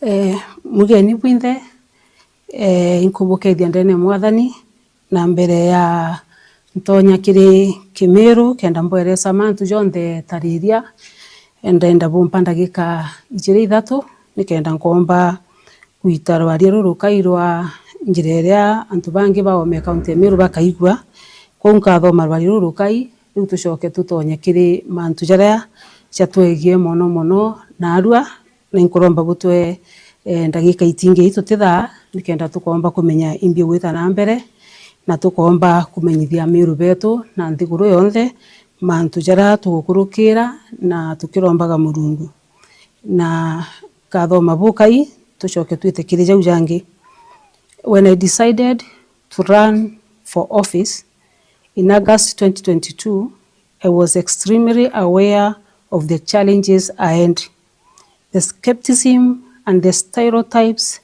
Mugeni bwinthe inkubukeithia ndene mwathani na mbere ya ntonya kiri Kimiru kenda mbweresa mantu jonthe tariria ndenda bumpa ndagika 2-3 nikenda nkomba gwita rwaria rurukai rwa njira iria antu bangi baome kaunti ya Miru bakaigua kwa nkathoma rwaria rurukai riu tucoke tutonye kiri mantu jaria ciatwegie mono na arua na inkuromba butwe ndagika itingi tutithaa nikenda tukomba kumenya imbi gwita na mbere na tukomba kumenyithia Miru betu na nthiguru yonthe mantu jaria tugukurukira na tukirombaga Murungu na kathoma bukai tucoke twitikire jau jangi. When I decided to run for office in August 2022, I was extremely aware of the challenges ahead. The skepticism and the stereotypes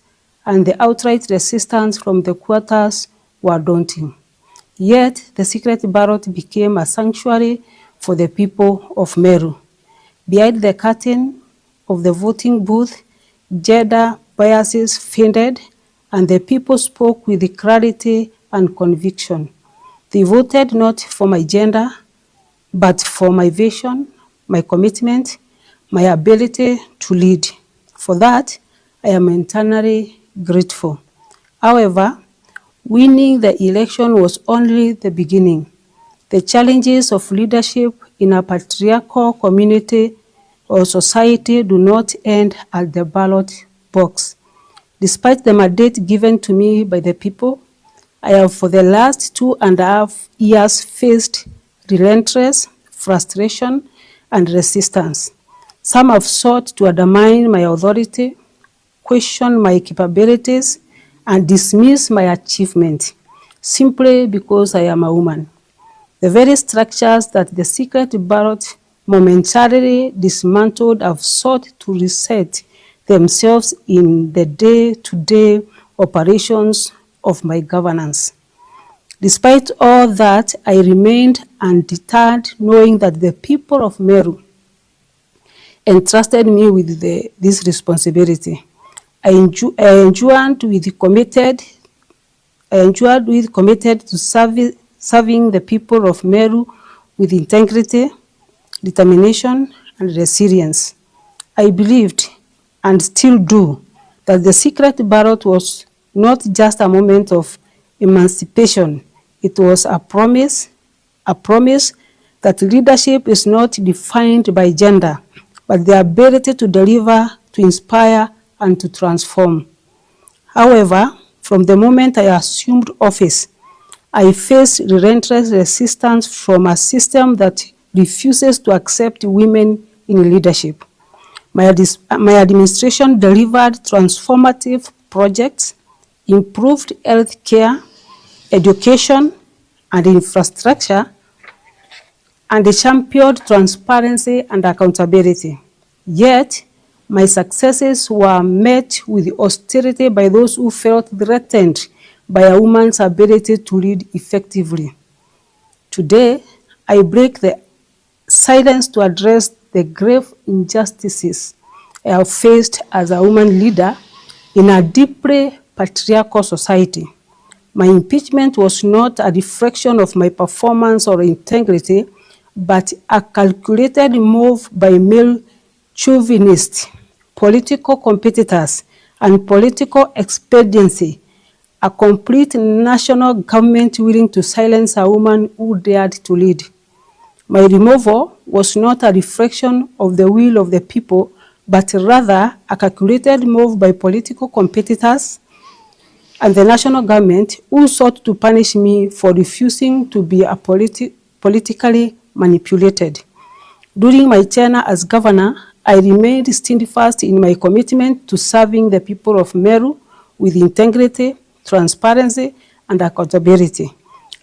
and the outright resistance from the quarters were daunting. Yet, the secret ballot became a sanctuary for the people of Meru. Behind the curtain of the voting booth, gender biases faded, and the people spoke with clarity and conviction. They voted not for my gender, but for my vision, my commitment, my ability to lead. For that, I am eternally grateful. However, winning the election was only the beginning. The challenges of leadership in a patriarchal community or society do not end at the ballot box. Despite the mandate given to me by the people, I have for the last 2.5 years faced relentless frustration and resistance. Some have sought to undermine my authority, question my capabilities, and dismiss my achievement simply because I am a woman. The very structures that the secret ballot momentarily dismantled have sought to reset themselves in the day-to-day operations of my governance. Despite all that, I remained undeterred, knowing that the people of Meru entrusted me with this responsibility. I endured with committed to serving the people of Meru with integrity, determination, and resilience. I believed, and still do, that the secret ballot was not just a moment of emancipation. It was a promise that leadership is not defined by gender, but the ability to deliver, to inspire, and to transform. However, from the moment I assumed office, I faced relentless resistance from a system that refuses to accept women in leadership. My administration delivered transformative projects, improved health care, education, and infrastructure, and championed transparency and accountability. Yet, my successes were met with hostility by those who felt threatened by a woman's ability to lead effectively. Today, I break the silence to address the grave injustices I have faced as a woman leader in a deeply patriarchal society. My impeachment was not a reflection of my performance or integrity, but a calculated move by male chauvinists, political competitors, and political expediency, a complete national government willing to silence a woman who dared to lead. My removal was not a reflection of the will of the people, but rather a calculated move by political competitors and the national government who sought to punish me for refusing to be politically manipulated. During my tenure as governor, I remained steadfast in my commitment to serving the people of Meru with integrity, transparency, and accountability.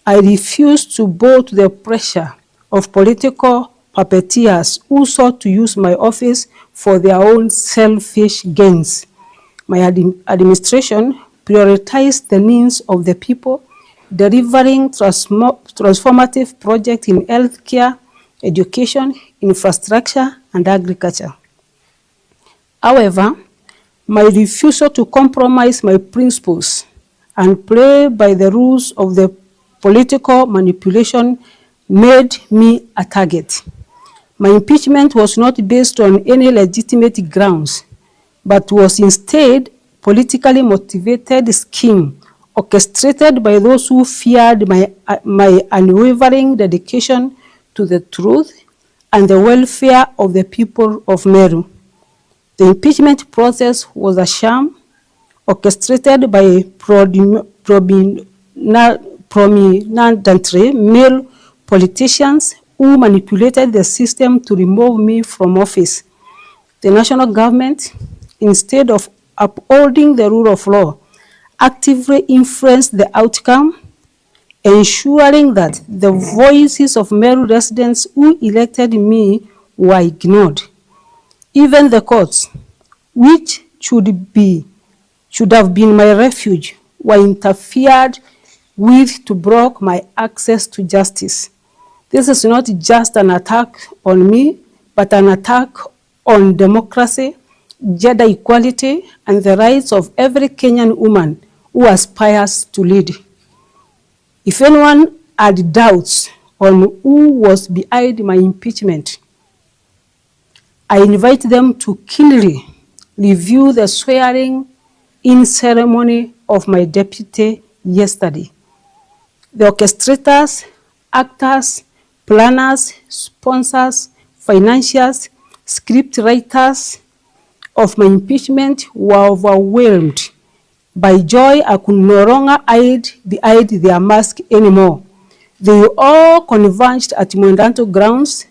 I refused to bow to the pressure of political puppeteers who sought to use my office for their own selfish gains. My administration prioritized the needs of the people, delivering transformative projects in healthcare, education, infrastructure, and agriculture. However, My refusal to compromise my principles and play by the rules of the political manipulation made me a target. My impeachment was not based on any legitimate grounds, but was instead politically motivated scheme orchestrated by those who feared my unwavering dedication to the truth and the welfare of the people of Meru. The impeachment process was a sham orchestrated by prominently male politicians who manipulated the system to remove me from office. The national government, instead of upholding the rule of law, actively influenced the outcome, ensuring that the voices of Meru residents who elected me were ignored. Even the courts, which should have been my refuge, were interfered with to block my access to justice. This is not just an attack on me, but an attack on democracy, gender equality, and the rights of every Kenyan woman who aspires to lead. If anyone had doubts on who was behind my impeachment, I invite them to keenly review the swearing-in ceremony of my deputy yesterday. The orchestrators, actors, planners, sponsors, financiers, script writers of my impeachment were overwhelmed by joy. I could no longer hide behind their mask anymore. They all converged at Mwangaza grounds,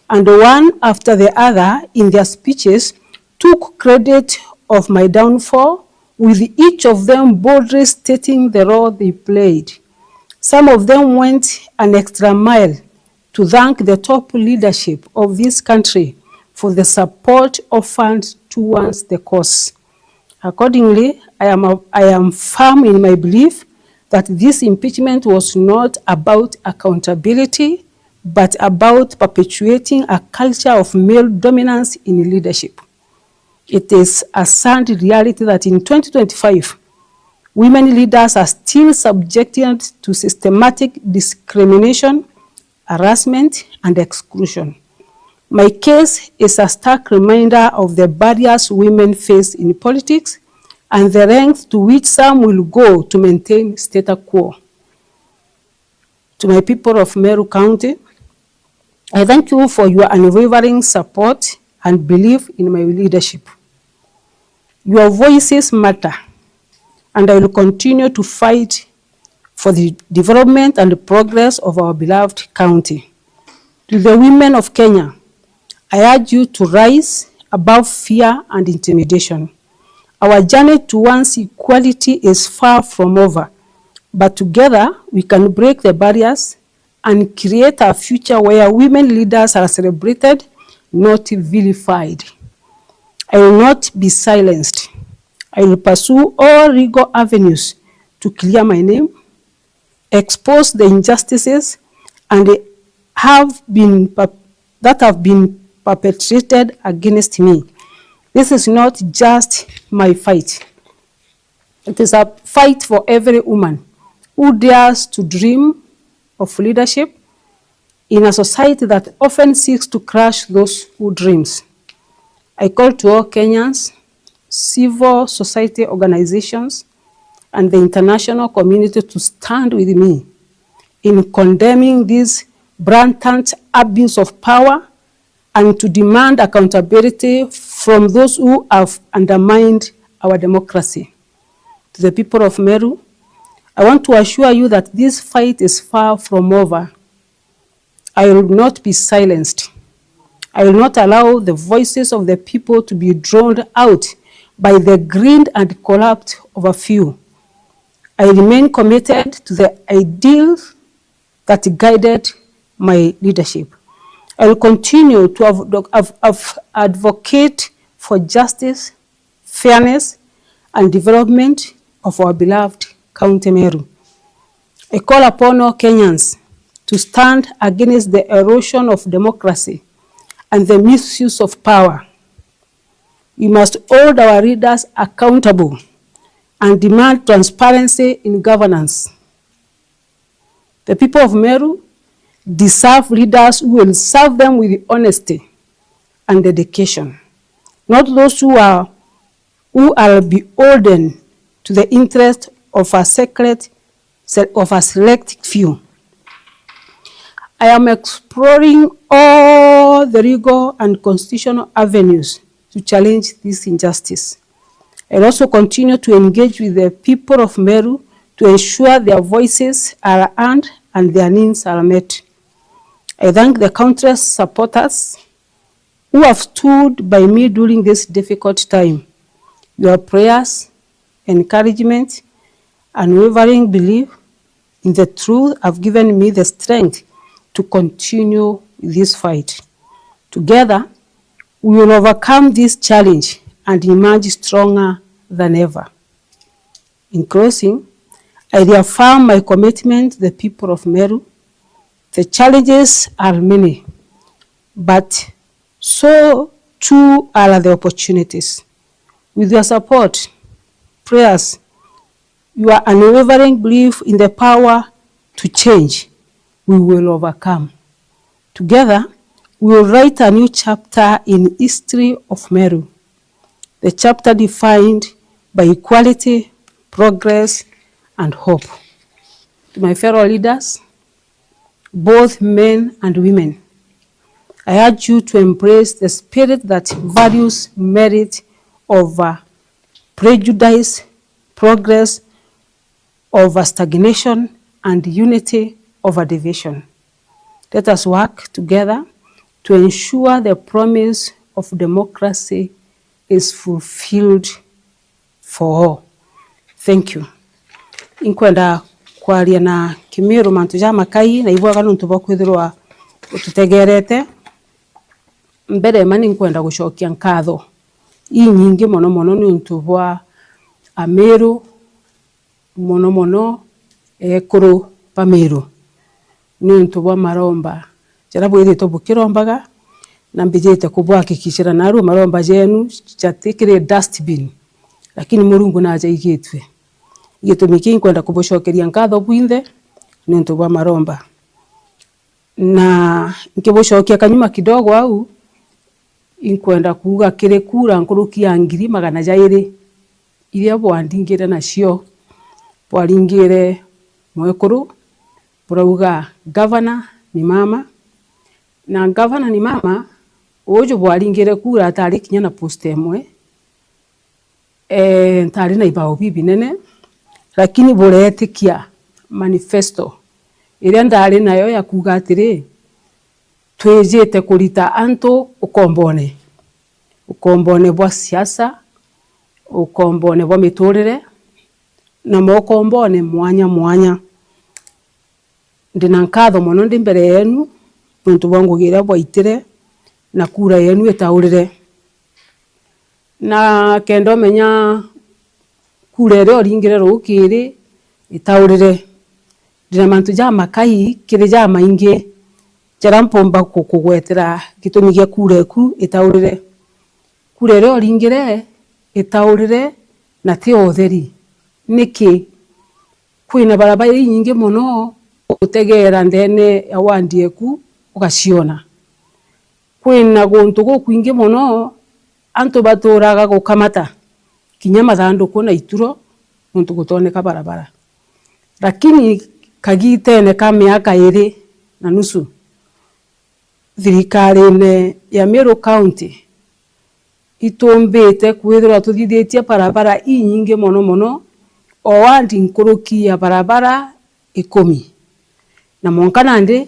and one after the other in their speeches took credit of my downfall, with each of them boldly stating the role they played. Some of them went an extra mile to thank the top leadership of this country for the support offered towards the cause. Accordingly, I am firm in my belief that this impeachment was not about accountability, but about perpetuating a culture of male dominance in leadership. It is a sad reality that in 2025, women leaders are still subjected to systematic discrimination, harassment, and exclusion. My case is a stark reminder of the barriers women face in politics and the lengths to which some will go to maintain status quo. To my people of Meru County, I thank you for your unwavering support and belief in my leadership. Your voices matter, and I will continue to fight for the development and the progress of our beloved county. To the women of Kenya, I urge you to rise above fear and intimidation. Our journey towards equality is far from over, but together we can break the barriers and create a future where women leaders are celebrated, not vilified. I will not be silenced. I will pursue all legal avenues to clear my name, expose the injustices that have been perpetrated against me. This is not just my fight. It is a fight for every woman who dares to dream of leadership in a society that often seeks to crush those who dreams. I call to all Kenyans, civil society organizations, and the international community to stand with me in condemning this blatant abuse of power and to demand accountability from those who have undermined our democracy. To the people of Meru, I want to assure you that this fight is far from over. I will not be silenced. I will not allow the voices of the people to be drowned out by the greed and corrupt of a few. I remain committed to the ideals that guided my leadership. I will continue to advocate for justice, fairness, and development of our beloved County Meru. I call upon all Kenyans to stand against the erosion of democracy and the misuse of power. We must hold our leaders accountable and demand transparency in governance. The people of Meru deserve leaders who will serve them with honesty and dedication, not those who are beholden to the interest of a select few. I am exploring all the legal and constitutional avenues to challenge this injustice. I also continue to engage with the people of Meru to ensure their voices are heard and their needs are met. I thank the countless supporters who have stood by me during this difficult time. Your prayers, encouragement, and unwavering belief in the truth have given me the strength to continue this fight. Together, we will overcome this challenge and emerge stronger than ever. In closing, I reaffirm my commitment to the people of Meru. The challenges are many, but so too are the opportunities. With your support, prayers, your unwavering belief in the power to change, we will overcome. Together, we will write a new chapter in history of Meru, the chapter defined by equality, progress, and hope. To my fellow leaders, both men and women, I urge you to embrace the spirit that values merit over prejudice, progress over stagnation, and unity over division. Let us work together to ensure the promise of democracy is fulfilled for all. Thank you. Inkwenda kwaria na Kimiru mantu ja makai na ibwaga nuntu bakwithirwa ututegerete. Mbere mani inkwenda gucokia nkatho nyingi mono mono ni untu bwa Ameru mono mono ekuru Pameru ni untu bwa maromba jarabu iri to bukirombaga na mbijete kubwakikishira naru maromba jenu chatikire dustbin lakini Murungu naja igitwe gitumiki kwenda kubucokeria nkatho bwinthe ni untu bwa maromba na nkibucokia kanyuma kidogo au inkwenda kuga kire kura nkuruki ya 200,000 iria bwandingire nacio bwaringire mwekuru burauga governor ni mama na governor ni mama uju bwaringire kura atari kinya na post emwe ntari na ibao bibi nene lakini buretikia manifesto iria ndari nayo ya kuga atiri twejete kurita antu ukombone bwa siasa ukombone bwa miturire na mokombone mwanya ndina nkatho mono ndi mbere yenu nuntu bwangugira bwaitire na kura yenu etaurire na kendo menya kura ire oringire rukiri etaurire ndina mantu ja makai kiri ja maingi jarampomba kukugwetera gitumi gia kura eku etaurire kura ire oringire etaurire na ti otheri niki kwina barabara nyingi muno utegera ndene ya wandi eku ugaciona kwina guntu gukwingi muno antu baturaga gukamata kinya mathanduku na ituro muntu gutoneka barabara lakini kagitene ka miaka 2 na nusu thirikari ya Meru County itumbite kwithira tuthithitie barabara nyingi muno o wandi nkuruki ya barabara 10 na monkana ndi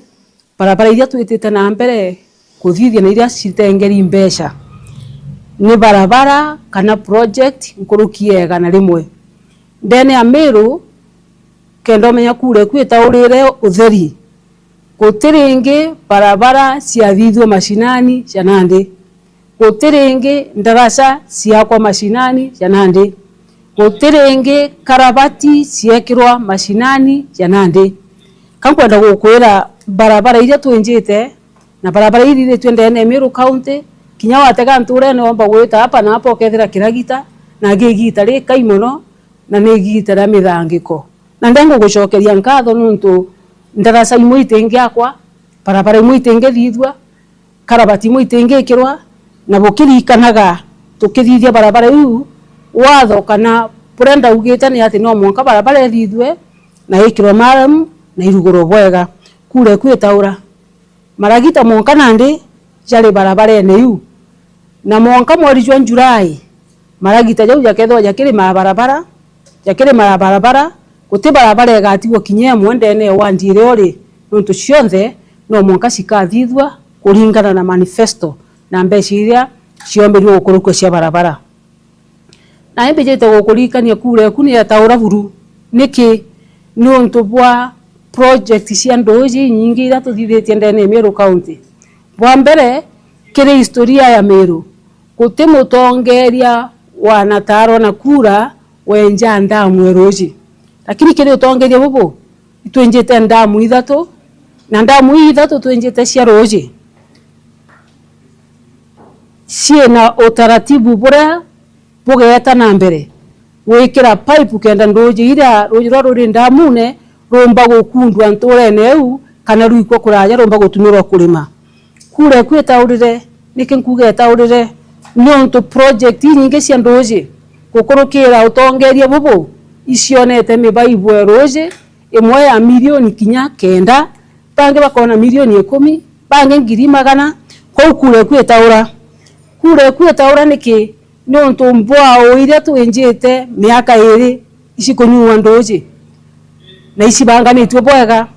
barabara iria twitite na mbere kuthithia na iria citengeri mbeca ni barabara kana project nkuruki yega na rimwe ndene ya Meru kendo menya kure kwitaurire utheri gutiringi barabara ciathithwe mashinani cia Nandi gutiringi ndaraca ciakwa mashinani cia Nandi gutiringi karabati ciekirwa mashinani cia Nandi kankwenda gukwira barabara iria twinjite na barabara iria twendene Meru County kinya watega nturene omba gwita hapa na hapo kethira kiragita na gigita ri kaimono na ne gita ra mithangiko na ndengo gucokeria nkatho nuntu ndarasa imwe itingi akwa barabara imwe itingi thithwa karabati imwe itingi kirwa na bukirikanaga tukithithia barabara iu watho kana purenda ugite ni ati no mwanka barabara thithwe na ikirwa maram na irugoro bwega kure kwitaura maragita mwanka nandi jale barabara ene iu na mwanka mweri jwa Julai maragita jau jakethwa jakiri mabarabara guti barabara igatigwo kinye mwendene wandire ori nuntu cionthe no mwanka cikathithwa kuringana na manifesto na mbeciria ciomberirwo gukurukwo cia barabara na imbejete gukurikania kure kuni ataura buru niki nuntu bwa project cia ndoji nyingi ira tuthithitie ndene Meru County bwa mbere kiri historia ya Meru guti mutongeria wanataro na kura wenja ndamu eroji lakini kiri utongeria bubu itwenjete ndamu ithatu na ndamu ithatu twenjete cia roji ciena utaratibu bure bugeta na mbere wikira pipe kenda ndoji ira roji ruri ndamune romba gukundwa nturene eu kana ruikwo kuraja romba gutumirwa kurima kure kwitaurire niki nkugeta urire nonto project nyingi cia ndoji gukurukira utongeria bubu icionete mibaibwe roji imwe ya milioni kinya kenda bange bakona milioni 10 bange ngiri magana kwa kure kwitaura niki nonto mbwao ira twenjete miaka iri icikunyuwa ndoji na icibanganitwe bwega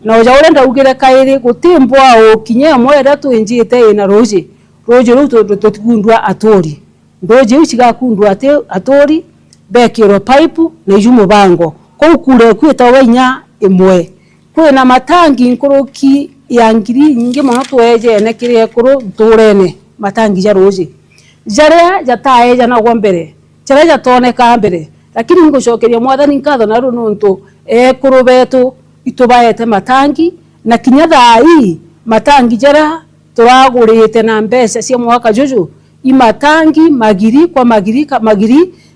na uja urenda ugire kairi gutimbwao kinya mwera twenjete ina roji ruto tutikundwa atori ndoji ucigakundwa atori bekirwa pipe na ijumo bango kwa kure kwitaura inya imwe kwina matangi nkuruki ya ngiri nyingi mono tweje ne kire kuru turene matangi ja roji jaria jatae jana gombere jaria jatoneka mbere lakini ngucokeria mwathani nkatho na rununtu kuru betu itubaete matangi na kinya thai matangi jara turagurite na mbeca cia mwaka juju imatangi magiri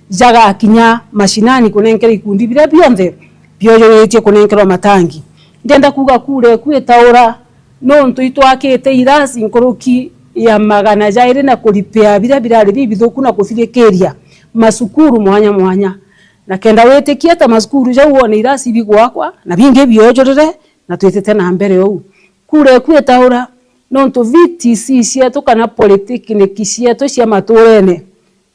jaga kinya mashinani kunenkera ikundi bira bionthe biojoretie kunenkerwa matangi ndenda kuga kure kwitaura nontu itwakite irasi nkuruki ya magana jairi na kulipia bira bithuku na kufirikiria masukuru mwanya na kenda wetikia ta masukuru jau wona irasi bigwakwa na binge biojorere na twetete na mbere ou kure kwitaura nontu VTC cietu kana politiki cietu cia maturene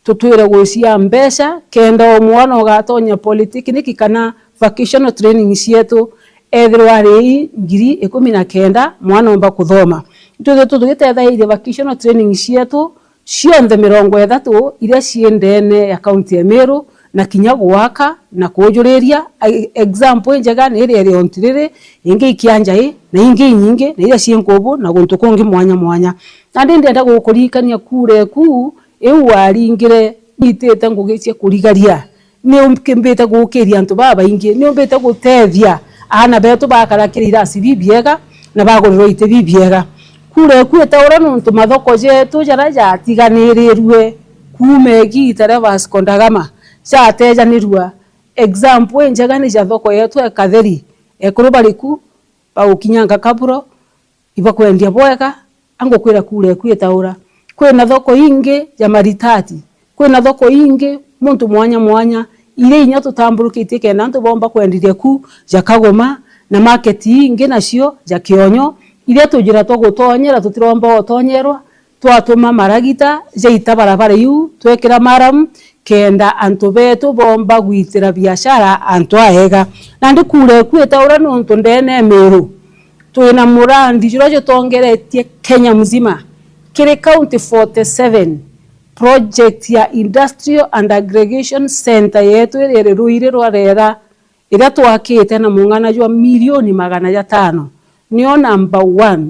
tutwire gucia mbeca kenda mwana ugatonya politiki kana vocational training cietu ethirwa ari 19 mwana omba kuthoma ituthe tugitethairie vocational training cietu cionthe 30 iria ciendene ya kaunti ya Meru na kinya gwaka na kujuriria example njega ni iri ontirire ingi ikianjai na ingi nyingi na ira cienkobo na guntu kungi mwanya na ndenda gukurikania kure ku eu aringire itete ngugicie kurigaria ni umkimbite gukiria antu baba ingi ni umbite gutethia ana betu bakarakira irasi bibiega na baguriro ite bibiega kure kwitaura nuntu mathoko jetu jara jatiganirirwe kumegi tarevas kondagama chatejanirwa example njega ni jathoko yetu ekatheri ekurubariku paukinyanga kaburo ibakwendia bwega ango kwira kure kwitaura kwina thoko ingi ya maritati kwina thoko ingi muntu mwanya ile inya tutamburukite kena ntu bomba kwendiria ku jakagoma na market ingi nacio jakionyo ile tujira tugutonyera tutiromba utonyerwa twatuma maragita jaita barabara yu twekira maram kenda antu betu bomba gwitira biashara antu aega na ndikure kwitaura nuntu ndene Meru twina murandi jiro tongeretie Kenya mzima kire county 47 project ya industrial and aggregation center yetu ire ruire rwarera ira twakite na mungana jwa milioni 500 nio number 1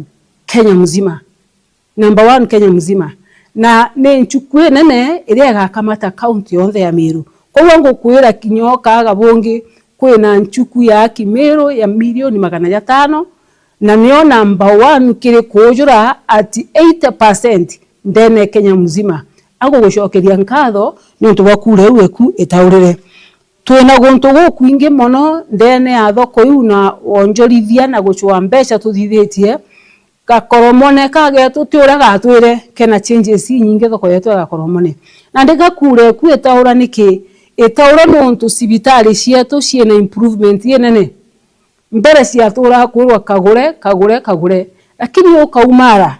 Kenya mzima na ne nchukue nene ire gakamata county yonthe ya Meru kwa wangu kuira kinyoka gabongi kwina nchuku ya Meru ya milioni 500 na nio number 1 kire kujura at 80% ndene Kenya mzima ago gushokeria nkatho ni untu bakure weku etaurire twina guntu gukwingi mono ndene ya thoko yu na wonjorithia na guchwa mbeca tuthithitie gakoromone kage tutiura gatwire kena changes nyingi thoko yetu gakoromone na ndikakure ku etaura niki etaura nontu sibitari cietu ciena improvement yenene mbere ciatura kurwa kagure lakini ukaumara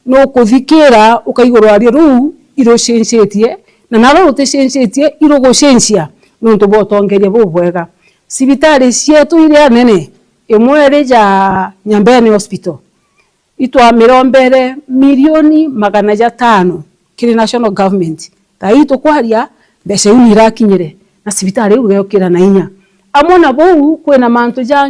no kuthikira ukaigurwa ari ru irocencetie na naro utecencetie irogocencia nontu botongeria bubwega sibitari cietu ile nene imwe ja Nyambene hospital itwa mirombere milioni 500 kiri national government taito kwaria mbeca yu irakinyire na sibitari ugekira na inya amona bou kwena mantu ja